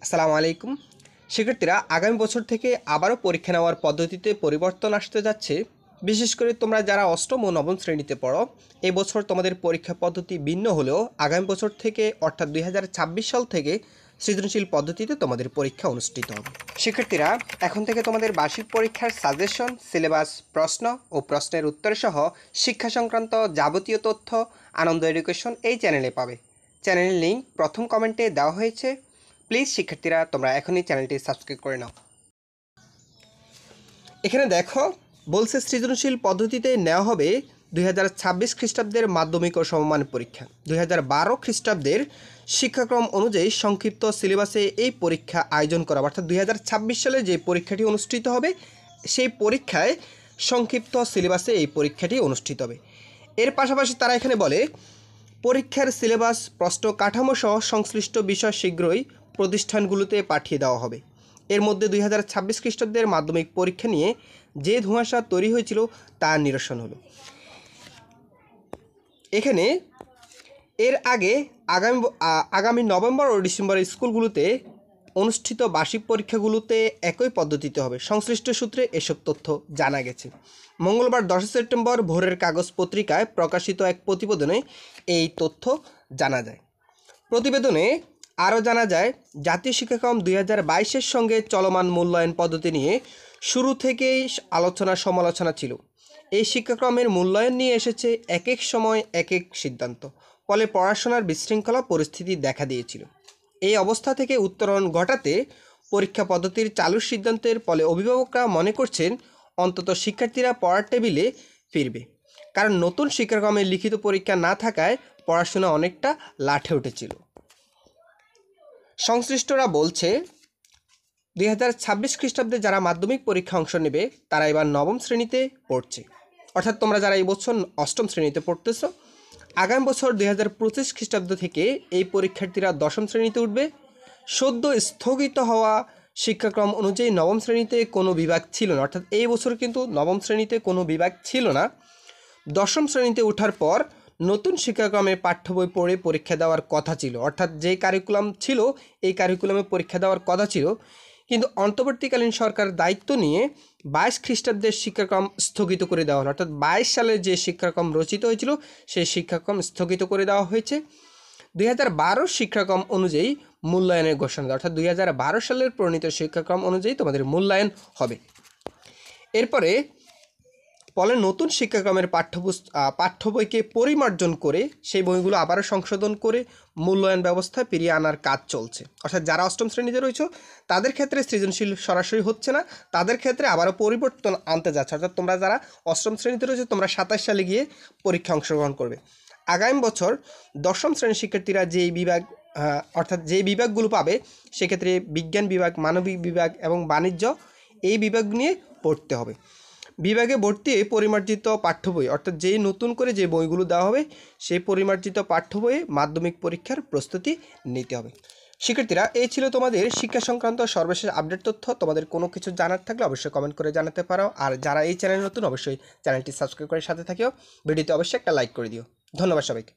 আসসালামু আলাইকুম। শিক্ষার্থীরা, আগামী বছর থেকে আবারও পরীক্ষা নেওয়ার পদ্ধতিতে পরিবর্তন আসতে যাচ্ছে। বিশেষ করে তোমরা যারা অষ্টম ও নবম শ্রেণীতে পড়ো, এই বছর তোমাদের পরীক্ষা পদ্ধতি ভিন্ন হলেও আগামী বছর থেকে অর্থাৎ 2026 সাল থেকে সৃজনশীল পদ্ধতিতে তোমাদের পরীক্ষা অনুষ্ঠিত হবে। শিক্ষার্থীরা, এখন থেকে তোমাদের বার্ষিক পরীক্ষার সাজেশন, সিলেবাস, প্রশ্ন ও প্রশ্নের উত্তর সহ শিক্ষা সংক্রান্ত যাবতীয় তথ্য আনন্দ এডুকেশন এই চ্যানেলে পাবে। চ্যানেলের লিঙ্ক প্রথম কমেন্টে দেওয়া হয়েছে। প্লিজ শিক্ষার্থীরা, তোমরা এখনই চ্যানেলটি সাবস্ক্রাইব করে নাও। এখানে দেখো বলছে সৃজনশীল পদ্ধতিতে নেওয়া হবে 2026 খ্রিস্টাব্দের মাধ্যমিক ও সমমান পরীক্ষা। 2012 খ্রিস্টাব্দের শিক্ষাক্রম অনুযায়ী সংক্ষিপ্ত সিলেবাসে এই পরীক্ষা আয়োজন করা, অর্থাৎ 2026 সালে যে পরীক্ষাটি অনুষ্ঠিত হবে সেই পরীক্ষায় সংক্ষিপ্ত সিলেবাসে এই পরীক্ষাটি অনুষ্ঠিত হবে। এর পাশাপাশি তারা এখানে বলে পরীক্ষার সিলেবাস, প্রশ্ন কাঠামো সহ সংশ্লিষ্ট বিষয় শীঘ্রই প্রতিষ্ঠানগুলোতে পাঠিয়ে দেওয়া হবে। এর মধ্যে 2026 খ্রিস্টাব্দের মাধ্যমিক পরীক্ষা নিয়ে যে ধোঁয়াশা তৈরি হয়েছিল তা নিরসন হলো। এখানে এর আগে আগামী নভেম্বর ও ডিসেম্বর স্কুলগুলোতে অনুষ্ঠিত বার্ষিক পরীক্ষাগুলোতে একই পদ্ধতিতে হবে। সংশ্লিষ্ট সূত্রে এসব তথ্য জানা গেছে। মঙ্গলবার 10 সেপ্টেম্বর ভোরের কাগজ পত্রিকায় প্রকাশিত এক প্রতিবেদনে এই তথ্য জানা যায়। প্রতিবেদনে আরও জানা যায়, জাতীয় শিক্ষাক্রম 2022-এর সঙ্গে চলমান মূল্যায়ন পদ্ধতি নিয়ে শুরু থেকেই আলোচনা সমালোচনা ছিল। এই শিক্ষাক্রমের মূল্যায়ন নিয়ে এসেছে এক এক সময় এক এক সিদ্ধান্ত, ফলে পড়াশোনার বিশৃঙ্খলা পরিস্থিতি দেখা দিয়েছিল। এই অবস্থা থেকে উত্তরণ ঘটাতে পরীক্ষা পদ্ধতির চালুর সিদ্ধান্তের ফলে অভিভাবকরা মনে করছেন অন্তত শিক্ষার্থীরা পড়ার টেবিলে ফিরবে, কারণ নতুন শিক্ষাক্রমে লিখিত পরীক্ষা না থাকায় পড়াশোনা অনেকটা লাঠে উঠেছিল। সংশ্লিষ্টরা বলছে 2026 খ্রিস্টাব্দে যারা মাধ্যমিক পরীক্ষা অংশ নেবে তারা এবার নবম শ্রেণীতে পড়ছে, অর্থাৎ তোমরা যারা এই বছর অষ্টম শ্রেণীতে পড়তেছো, আগামী বছর 2025 খ্রিস্টাব্দ থেকে এই পরীক্ষার্থীরা দশম শ্রেণীতে উঠবে। সদ্য স্থগিত হওয়া শিক্ষাক্রম অনুযায়ী নবম শ্রেণীতে কোনো বিভাগ ছিল না, অর্থাৎ এই বছর কিন্তু নবম শ্রেণীতে কোনো বিভাগ ছিল না। দশম শ্রেণীতে ওঠার পর নতুন শিক্ষাক্রমে পাঠ্য বই পড়ে পরীক্ষা দেওয়ার কথা ছিল, অর্থাৎ যে কারিকুলাম ছিল এই কারিকুলামে পরীক্ষা দেওয়ার কথা ছিল। কিন্তু অন্তর্বর্তীকালীন সরকার দায়িত্ব নিয়ে 22 খ্রিস্টাব্দের শিক্ষাক্রম স্থগিত করে দেওয়া হলো, অর্থাৎ 22 সালে যে শিক্ষাক্রম রচিত হয়েছিল সেই শিক্ষাক্রম স্থগিত করে দেওয়া হয়েছে। 2012 শিক্ষাক্রম অনুযায়ী মূল্যায়নের ঘোষণা দেওয়া, অর্থাৎ 2012 সালের প্রণীত শিক্ষাক্রম অনুযায়ী তোমাদের মূল্যায়ন হবে। এরপরে ফলে নতুন শিক্ষাক্রমের পাঠ্য বইকে পরিমার্জন করে সেই বইগুলো আবারও সংশোধন করে মূল্যায়ন ব্যবস্থা ফিরিয়ে আনার কাজ চলছে। অর্থাৎ যারা অষ্টম শ্রেণীতে রয়েছে তাদের ক্ষেত্রে সৃজনশীল সরাসরি হচ্ছে না, তাদের ক্ষেত্রে আবারও পরিবর্তন আনতে যাচ্ছে। অর্থাৎ তোমরা যারা অষ্টম শ্রেণীতে রয়েছে তোমরা 27 সালে গিয়ে পরীক্ষা অংশগ্রহণ করবে। আগামী বছর দশম শ্রেণীর শিক্ষার্থীরা যেই বিভাগ অর্থাৎ যে বিভাগগুলো পাবে সেক্ষেত্রে বিজ্ঞান বিভাগ, মানবিক বিভাগ এবং বাণিজ্য এই বিভাগ নিয়ে পড়তে হবে। বিভাগে ভর্তি পরিমার্জিত পাঠ্য বই, অর্থাৎ যেই নতুন করে যে বইগুলো দেওয়া হবে সেই পরিমার্জিত পাঠ্য বইয়ে মাধ্যমিক পরীক্ষার প্রস্তুতি নিতে হবে। শিক্ষার্থীরা, এই ছিল তোমাদের শিক্ষা সংক্রান্ত সর্বশেষ আপডেট তথ্য। তোমাদের কোনো কিছু জানার থাকলে অবশ্যই কমেন্ট করে জানাতে পারো। আর যারা এই চ্যানেল নতুন অবশ্যই চ্যানেলটি সাবস্ক্রাইব করে সাথে থাকিও। ভিডিওতে অবশ্যই একটা লাইক করে দিও। ধন্যবাদ সবাইকে।